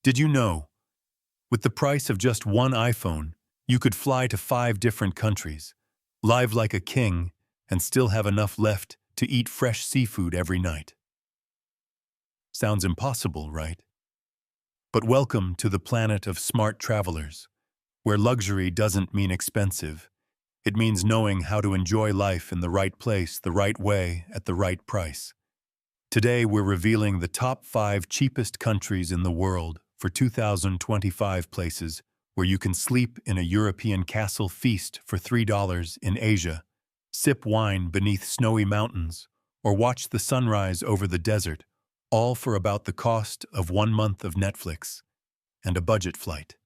Did you know? With the price of just one iPhone, you could fly to 5 different countries, live like a king, and still have enough left to eat fresh seafood every night. Sounds impossible, right? But welcome to the planet of smart travelers, where luxury doesn't mean expensive. It means knowing how to enjoy life in the right place, the right way, at the right price. Today, we're revealing the top 5 cheapest countries in the world for 2025 places where you can sleep in a European castle, feast for $3 in Asia, sip wine beneath snowy mountains, or watch the sunrise over the desert, all for about the cost of 1 month of Netflix and a budget flight.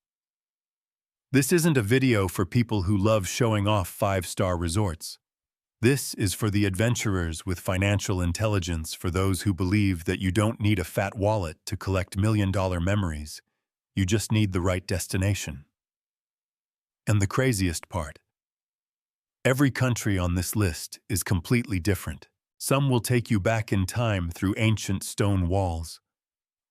This isn't a video for people who love showing off 5-star resorts. This is for the adventurers with financial intelligence, for those who believe that you don't need a fat wallet to collect million-dollar memories. You just need the right destination. And the craziest part, every country on this list is completely different. Some will take you back in time through ancient stone walls.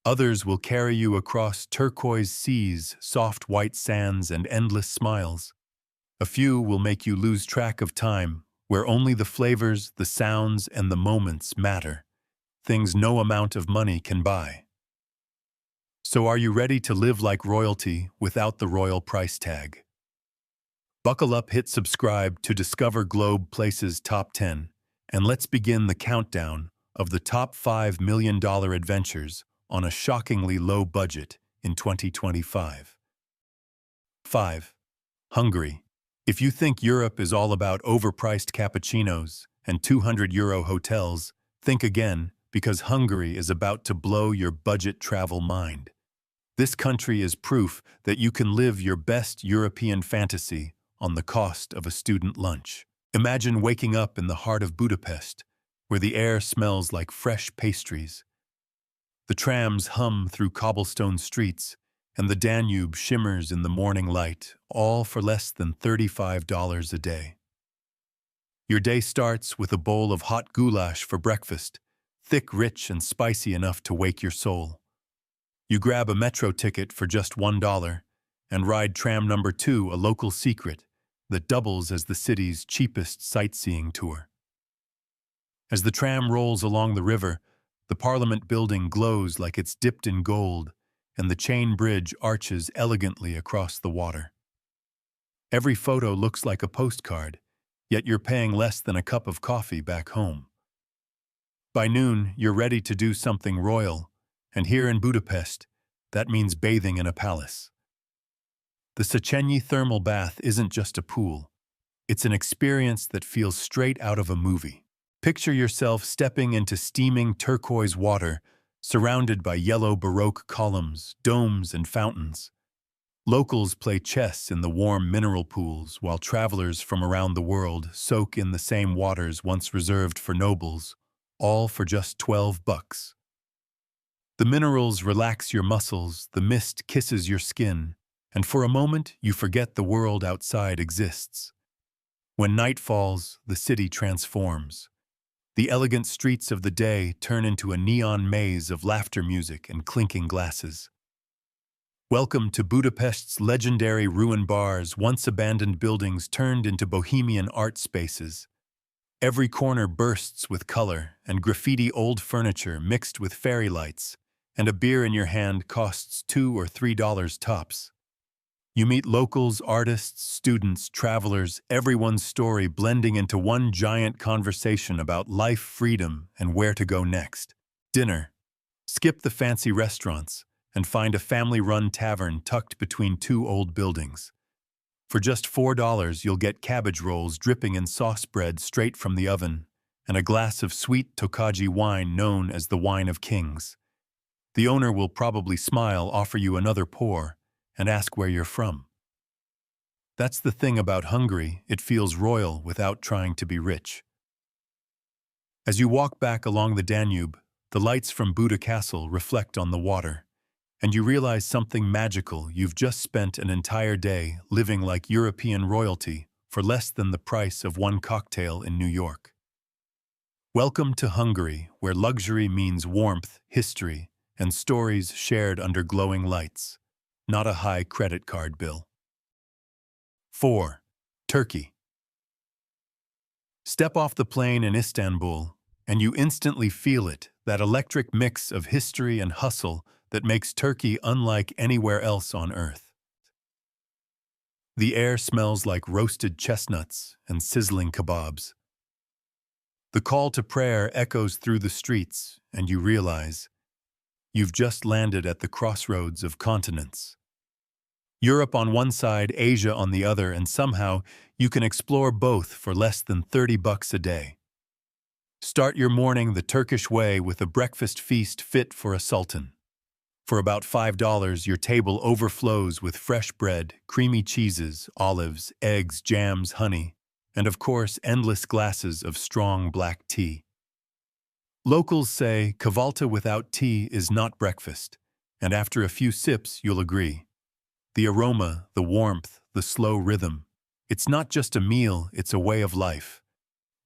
Others will carry you across turquoise seas, soft white sands, and endless smiles. A few will make you lose track of time, where only the flavors, the sounds, and the moments matter, things no amount of money can buy. So are you ready to live like royalty without the royal price tag? Buckle up, hit subscribe to discover Globe Places Top 10, and let's begin the countdown of the top $5 million adventures on a shockingly low budget in 2025. 5. Hungary. If you think Europe is all about overpriced cappuccinos and €200 hotels, think again, because Hungary is about to blow your budget travel mind. This country is proof that you can live your best European fantasy on the cost of a student lunch. Imagine waking up in the heart of Budapest, where the air smells like fresh pastries. The trams hum through cobblestone streets, and the Danube shimmers in the morning light, all for less than $35 a day. Your day starts with a bowl of hot goulash for breakfast, thick, rich, and spicy enough to wake your soul. You grab a metro ticket for just $1 and ride tram number 2, a local secret that doubles as the city's cheapest sightseeing tour. As the tram rolls along the river, the Parliament building glows like it's dipped in gold, and the chain bridge arches elegantly across the water. Every photo looks like a postcard, yet you're paying less than a cup of coffee back home. By noon, you're ready to do something royal, and here in Budapest, that means bathing in a palace. The Széchenyi thermal bath isn't just a pool. It's an experience that feels straight out of a movie. Picture yourself stepping into steaming turquoise water, surrounded by yellow Baroque columns, domes, and fountains. Locals play chess in the warm mineral pools, while travelers from around the world soak in the same waters once reserved for nobles, all for just $12. The minerals relax your muscles, the mist kisses your skin, and for a moment you forget the world outside exists. When night falls, the city transforms. The elegant streets of the day turn into a neon maze of laughter music and clinking glasses. Welcome to Budapest's legendary ruin bars, once abandoned buildings turned into bohemian art spaces. Every corner bursts with color and graffiti, old furniture mixed with fairy lights, and a beer in your hand costs $2 or $3 tops. You meet locals, artists, students, travelers, everyone's story blending into one giant conversation about life, freedom, and where to go next. Dinner. Skip the fancy restaurants and find a family-run tavern tucked between 2 old buildings. For just $4, you'll get cabbage rolls dripping in sauce bread straight from the oven, and a glass of sweet Tokaji wine known as the Wine of Kings. The owner will probably smile, offer you another pour, and ask where you're from. That's the thing about Hungary, it feels royal without trying to be rich. As you walk back along the Danube, the lights from Buda Castle reflect on the water, and you realize something magical. You've just spent an entire day living like European royalty for less than the price of one cocktail in New York. Welcome to Hungary, where luxury means warmth, history, and stories shared under glowing lights, not a high credit card bill. 4. Turkey. Step off the plane in Istanbul, and you instantly feel it, that electric mix of history and hustle that makes Turkey unlike anywhere else on Earth. The air smells like roasted chestnuts and sizzling kebabs. The call to prayer echoes through the streets, and you realize you've just landed at the crossroads of continents. Europe on one side, Asia on the other, and somehow you can explore both for less than $30 a day. Start your morning the Turkish way with a breakfast feast fit for a sultan. For about $5, your table overflows with fresh bread, creamy cheeses, olives, eggs, jams, honey, and of course endless glasses of strong black tea. Locals say kahvaltı without tea is not breakfast, and after a few sips you'll agree. The aroma, the warmth, the slow rhythm. It's not just a meal, it's a way of life.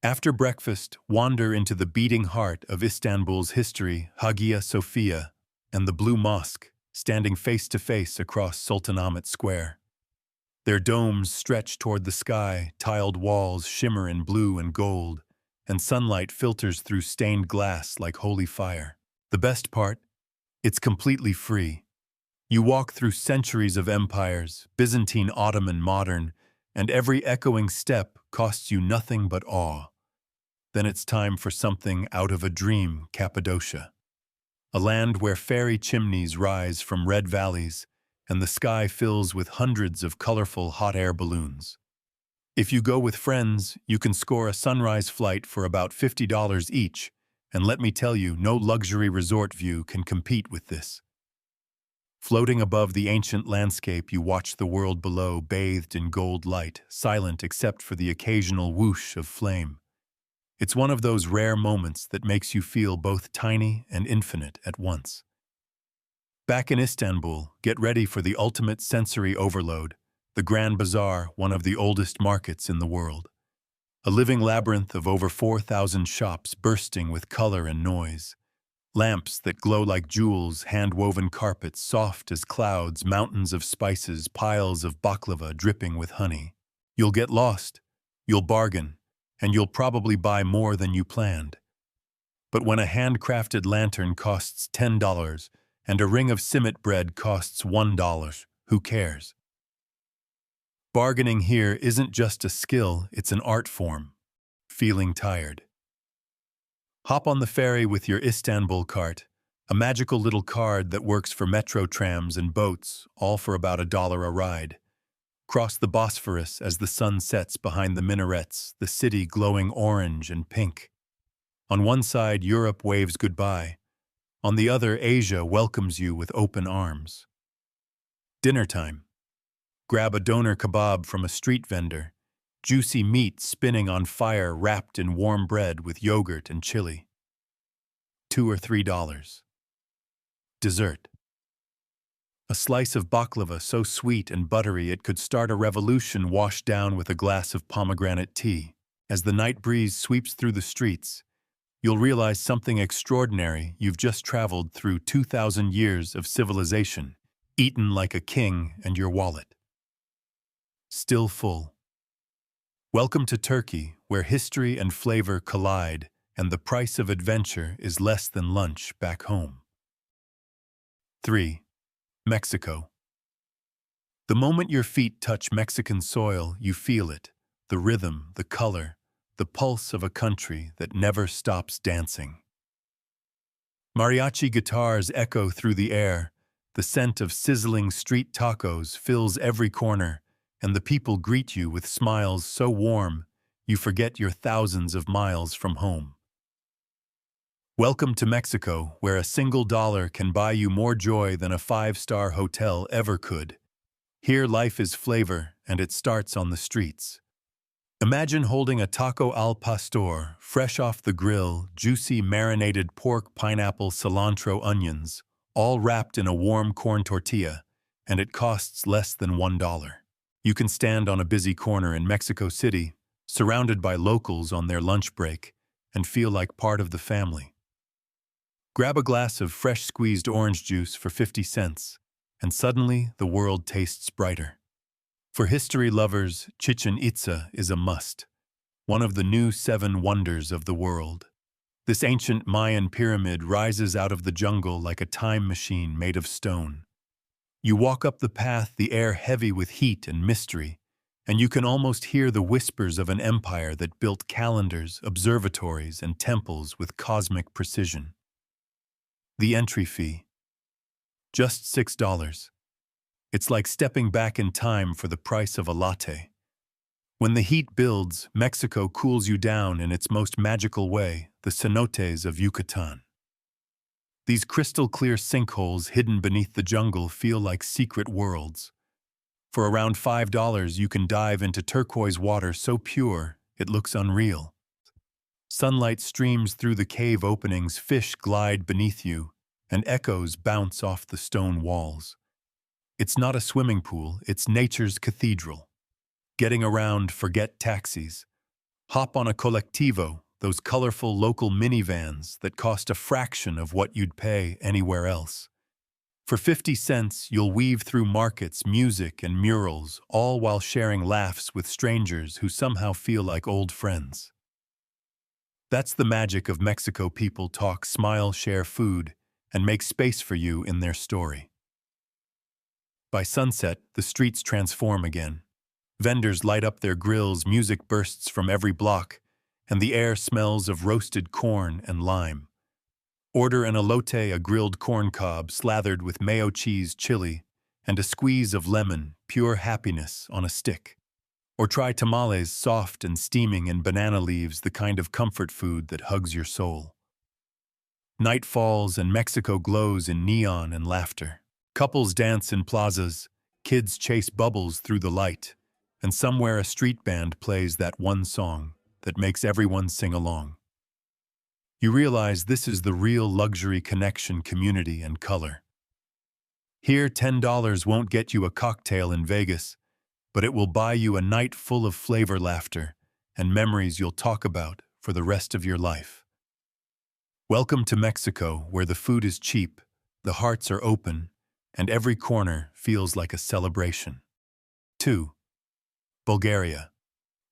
After breakfast, wander into the beating heart of Istanbul's history, Hagia Sophia, and the Blue Mosque, standing face to face across Sultanahmet Square. Their domes stretch toward the sky, tiled walls shimmer in blue and gold, and sunlight filters through stained glass like holy fire. The best part? It's completely free. You walk through centuries of empires, Byzantine, Ottoman, modern, and every echoing step costs you nothing but awe. Then it's time for something out of a dream, Cappadocia. A land where fairy chimneys rise from red valleys, and the sky fills with hundreds of colorful hot air balloons. If you go with friends, you can score a sunrise flight for about $50 each, and let me tell you, no luxury resort view can compete with this. Floating above the ancient landscape, you watch the world below, bathed in gold light, silent except for the occasional whoosh of flame. It's one of those rare moments that makes you feel both tiny and infinite at once. Back in Istanbul, get ready for the ultimate sensory overload, the Grand Bazaar, one of the oldest markets in the world. A living labyrinth of over 4,000 shops bursting with color and noise. Lamps that glow like jewels, hand-woven carpets soft as clouds, mountains of spices, piles of baklava dripping with honey. You'll get lost, you'll bargain, and you'll probably buy more than you planned. But when a handcrafted lantern costs $10 and a ring of simit bread costs $1, who cares? Bargaining here isn't just a skill, it's an art form. Feeling tired? Hop on the ferry with your Istanbul cart, a magical little card that works for metro trams and boats, all for about $1 a ride. Cross the Bosphorus as the sun sets behind the minarets, the city glowing orange and pink. On one side, Europe waves goodbye. On the other, Asia welcomes you with open arms. Dinner time. Grab a doner kebab from a street vendor, juicy meat spinning on fire wrapped in warm bread with yogurt and chili. $2 or $3. Dessert. A slice of baklava so sweet and buttery it could start a revolution washed down with a glass of pomegranate tea. As the night breeze sweeps through the streets, you'll realize something extraordinary. You've just traveled through 2,000 years of civilization, eaten like a king, and your wallet still full. Welcome to Turkey, where history and flavor collide, and the price of adventure is less than lunch back home. 3. Mexico. The moment your feet touch Mexican soil, you feel it, the rhythm, the color, the pulse of a country that never stops dancing. Mariachi guitars echo through the air, the scent of sizzling street tacos fills every corner, and the people greet you with smiles so warm you forget you're thousands of miles from home. Welcome to Mexico, where a single dollar can buy you more joy than a 5-star hotel ever could. Here life is flavor, and it starts on the streets. Imagine holding a taco al pastor, fresh off the grill, juicy marinated pork, pineapple, cilantro, onions, all wrapped in a warm corn tortilla, and it costs less than $1. You can stand on a busy corner in Mexico City, surrounded by locals on their lunch break, and feel like part of the family. Grab a glass of fresh squeezed orange juice for 50 cents, and suddenly the world tastes brighter. For history lovers, Chichen Itza is a must, one of the new seven wonders of the world. This ancient Mayan pyramid rises out of the jungle like a time machine made of stone. You walk up the path, the air heavy with heat and mystery, and you can almost hear the whispers of an empire that built calendars, observatories, and temples with cosmic precision. The entry fee. Just $6. It's like stepping back in time for the price of a latte. When the heat builds, Mexico cools you down in its most magical way, the cenotes of Yucatan. These crystal-clear sinkholes hidden beneath the jungle feel like secret worlds. For around $5, you can dive into turquoise water so pure it looks unreal. Sunlight streams through the cave openings, fish glide beneath you, and echoes bounce off the stone walls. It's not a swimming pool, it's nature's cathedral. Getting around, forget taxis. Hop on a colectivo, those colorful local minivans that cost a fraction of what you'd pay anywhere else. For 50 cents, you'll weave through markets, music, and murals, all while sharing laughs with strangers who somehow feel like old friends. That's the magic of Mexico. People talk, smile, share food, and make space for you in their story. By sunset, the streets transform again. Vendors light up their grills, music bursts from every block, and the air smells of roasted corn and lime. Order an elote, a grilled corn cob slathered with mayo cheese chili, and a squeeze of lemon, pure happiness on a stick. Or try tamales, soft and steaming in banana leaves, the kind of comfort food that hugs your soul. Night falls and Mexico glows in neon and laughter. Couples dance in plazas, kids chase bubbles through the light, and somewhere a street band plays that one song that makes everyone sing along. You realize this is the real luxury: connection, community, and color. Here, $10 won't get you a cocktail in Vegas, but it will buy you a night full of flavor, laughter, and memories you'll talk about for the rest of your life. Welcome to Mexico, where the food is cheap, the hearts are open, and every corner feels like a celebration. 2. Bulgaria.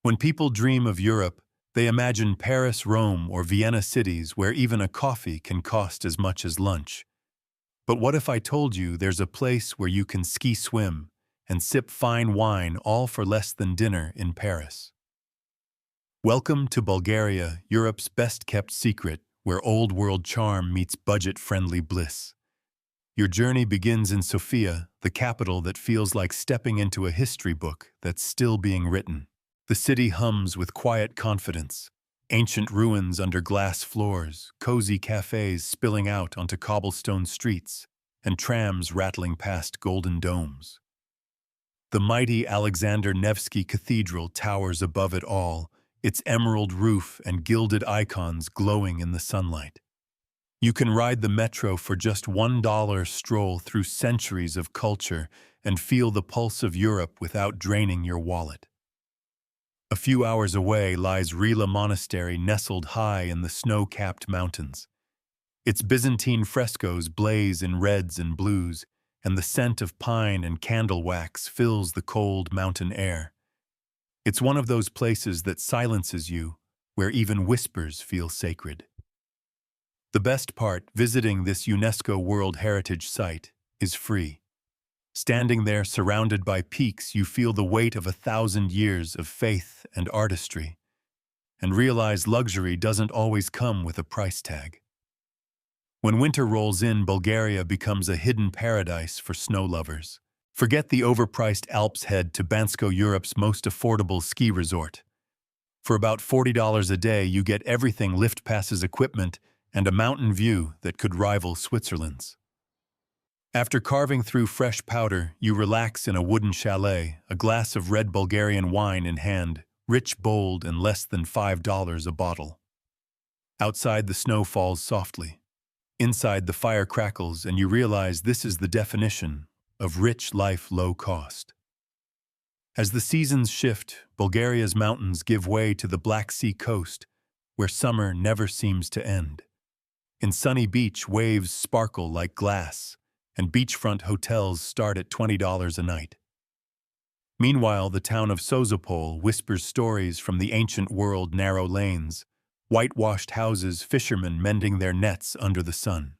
When people dream of Europe, they imagine Paris, Rome, or Vienna, cities where even a coffee can cost as much as lunch. But what if I told you there's a place where you can ski, swim, and sip fine wine all for less than dinner in Paris? Welcome to Bulgaria, Europe's best-kept secret, where old-world charm meets budget-friendly bliss. Your journey begins in Sofia, the capital that feels like stepping into a history book that's still being written. The city hums with quiet confidence, ancient ruins under glass floors, cozy cafes spilling out onto cobblestone streets, and trams rattling past golden domes. The mighty Alexander Nevsky Cathedral towers above it all, its emerald roof and gilded icons glowing in the sunlight. You can ride the metro for just $1, stroll through centuries of culture, and feel the pulse of Europe without draining your wallet. A few hours away lies Rila Monastery, nestled high in the snow-capped mountains. Its Byzantine frescoes blaze in reds and blues, and the scent of pine and candle wax fills the cold mountain air. It's one of those places that silences you, where even whispers feel sacred. The best part, visiting this UNESCO World Heritage Site, is free. Standing there surrounded by peaks, you feel the weight of 1,000 years of faith and artistry, and realize luxury doesn't always come with a price tag. When winter rolls in, Bulgaria becomes a hidden paradise for snow lovers. Forget the overpriced Alps, head to Bansko, Europe's most affordable ski resort. For about $40 a day, you get everything: lift passes, equipment, and a mountain view that could rival Switzerland's. After carving through fresh powder, you relax in a wooden chalet, a glass of red Bulgarian wine in hand, rich, bold, and less than $5 a bottle. Outside, the snow falls softly. Inside, the fire crackles, and you realize this is the definition of rich life, low cost. As the seasons shift, Bulgaria's mountains give way to the Black Sea coast, where summer never seems to end. In Sunny Beach, waves sparkle like glass, and beachfront hotels start at $20 a night. Meanwhile, the town of Sozopol whispers stories from the ancient world, narrow lanes, whitewashed houses, fishermen mending their nets under the sun.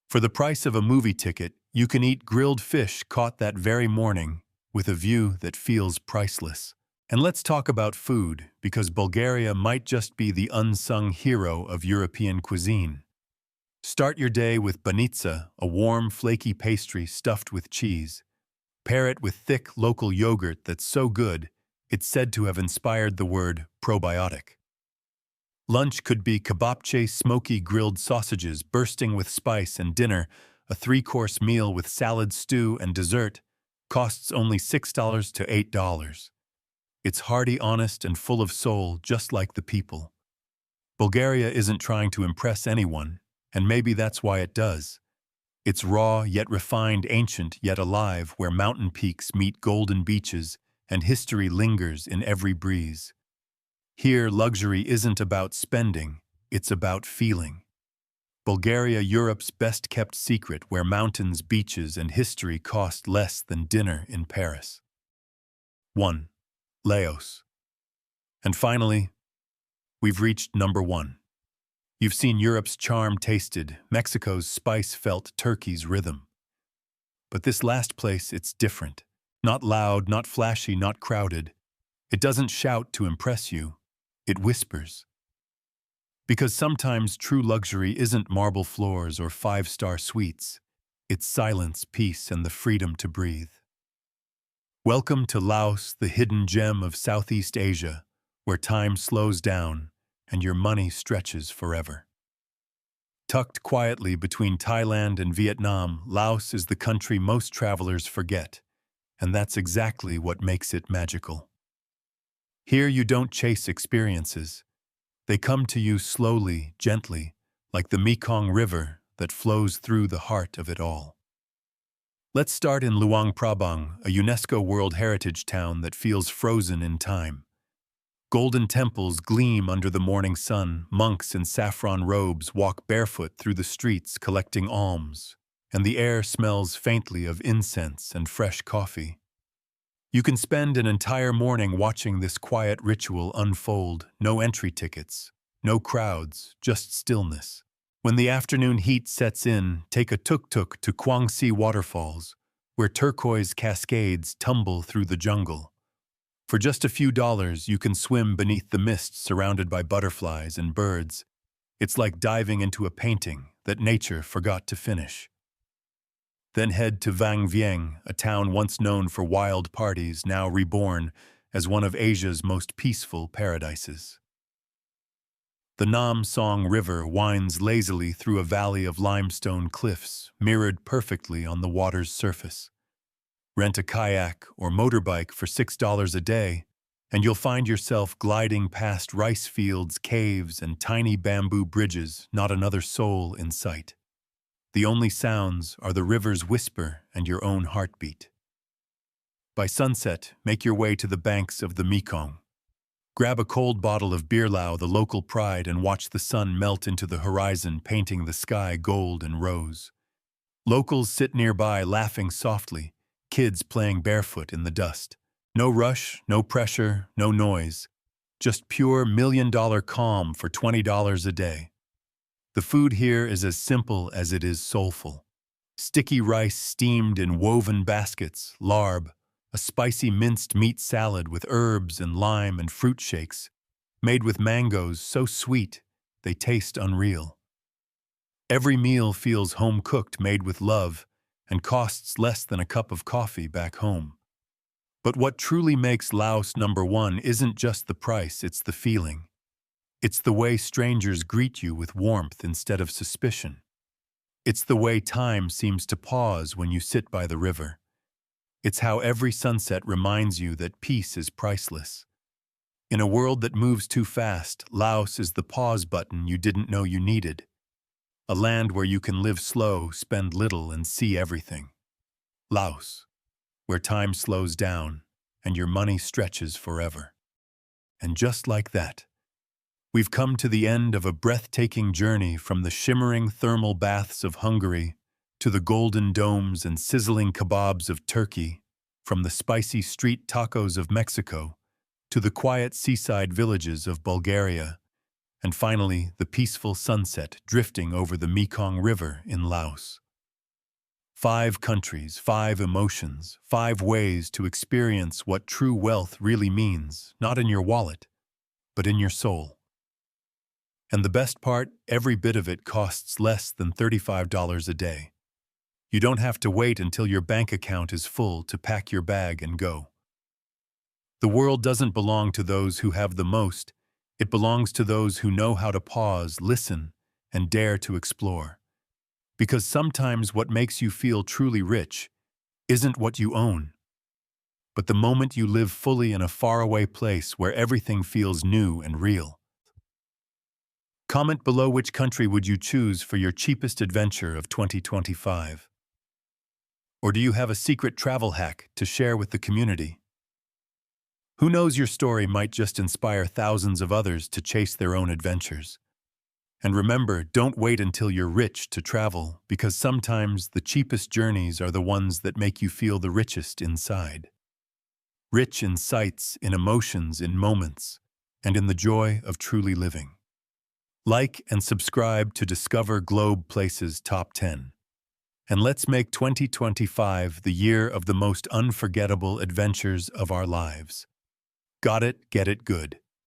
For the price of a movie ticket, you can eat grilled fish caught that very morning with a view that feels priceless. And let's talk about food, because Bulgaria might just be the unsung hero of European cuisine. Start your day with banitsa, a warm, flaky pastry stuffed with cheese. Pair it with thick, local yogurt that's so good, it's said to have inspired the word probiotic. Lunch could be kebabche, smoky grilled sausages bursting with spice, and dinner, a three-course meal with salad, stew, and dessert, costs only $6 to $8. It's hearty, honest, and full of soul, just like the people. Bulgaria isn't trying to impress anyone, and maybe that's why it does. It's raw yet refined, ancient yet alive, where mountain peaks meet golden beaches and history lingers in every breeze. Here, luxury isn't about spending, it's about feeling. Bulgaria, Europe's best-kept secret, where mountains, beaches, and history cost less than dinner in Paris. 1. Laos. And finally, we've reached number 1. You've seen Europe's charm tasted, Mexico's spice felt, Turkey's rhythm. But this last place, it's different. Not loud, not flashy, not crowded. It doesn't shout to impress you. It whispers. Because sometimes true luxury isn't marble floors or five-star suites. It's silence, peace, and the freedom to breathe. Welcome to Laos, the hidden gem of Southeast Asia, where time slows down and your money stretches forever. Tucked quietly between Thailand and Vietnam, Laos is the country most travelers forget, and that's exactly what makes it magical. Here you don't chase experiences. They come to you slowly, gently, like the Mekong River that flows through the heart of it all. Let's start in Luang Prabang, a UNESCO World Heritage town that feels frozen in time. Golden temples gleam under the morning sun, monks in saffron robes walk barefoot through the streets collecting alms, and the air smells faintly of incense and fresh coffee. You can spend an entire morning watching this quiet ritual unfold, no entry tickets, no crowds, just stillness. When the afternoon heat sets in, take a tuk-tuk to Kwangsi Waterfalls, where turquoise cascades tumble through the jungle. For just a few dollars, you can swim beneath the mist surrounded by butterflies and birds. It's like diving into a painting that nature forgot to finish. Then head to Vang Vieng, a town once known for wild parties, now reborn as one of Asia's most peaceful paradises. The Nam Song River winds lazily through a valley of limestone cliffs, mirrored perfectly on the water's surface. Rent a kayak or motorbike for $6 a day, and you'll find yourself gliding past rice fields, caves, and tiny bamboo bridges, not another soul in sight. The only sounds are the river's whisper and your own heartbeat. By sunset, make your way to the banks of the Mekong. Grab a cold bottle of beerlao, the local pride, and watch the sun melt into the horizon, painting the sky gold and rose. Locals sit nearby, laughing softly, kids playing barefoot in the dust. No rush, no pressure, no noise. Just pure million-dollar calm for $20 a day. The food here is as simple as it is soulful. Sticky rice steamed in woven baskets, larb, a spicy minced meat salad with herbs and lime and fruit shakes, made with mangoes so sweet they taste unreal. Every meal feels home-cooked, made with love, and costs less than a cup of coffee back home. But what truly makes Laos number 1 isn't just the price, it's the feeling. It's the way strangers greet you with warmth instead of suspicion. It's the way time seems to pause when you sit by the river. It's how every sunset reminds you that peace is priceless. In a world that moves too fast, Laos is the pause button you didn't know you needed. A land where you can live slow, spend little, and see everything. Laos, where time slows down and your money stretches forever. And just like that, We've come to the end of a breathtaking journey from the shimmering thermal baths of Hungary to the golden domes and sizzling kebabs of Turkey, from the spicy street tacos of Mexico to the quiet seaside villages of Bulgaria, and finally the peaceful sunset drifting over the Mekong River in Laos. 5 countries, 5 emotions, 5 ways to experience what true wealth really means, not in your wallet, but in your soul. And the best part, every bit of it costs less than $35 a day. You don't have to wait until your bank account is full to pack your bag and go. The world doesn't belong to those who have the most. It belongs to those who know how to pause, listen, and dare to explore. Because sometimes what makes you feel truly rich isn't what you own, but the moment you live fully in a faraway place where everything feels new and real. Comment below which country would you choose for your cheapest adventure of 2025. Or do you have a secret travel hack to share with the community? Who knows, your story might just inspire thousands of others to chase their own adventures. And remember, don't wait until you're rich to travel, because sometimes the cheapest journeys are the ones that make you feel the richest inside. Rich in sights, in emotions, in moments, and in the joy of truly living. Like and subscribe to discover Globe Places Top 10. And let's make 2025 the year of the most unforgettable adventures of our lives. Got it? Get it good.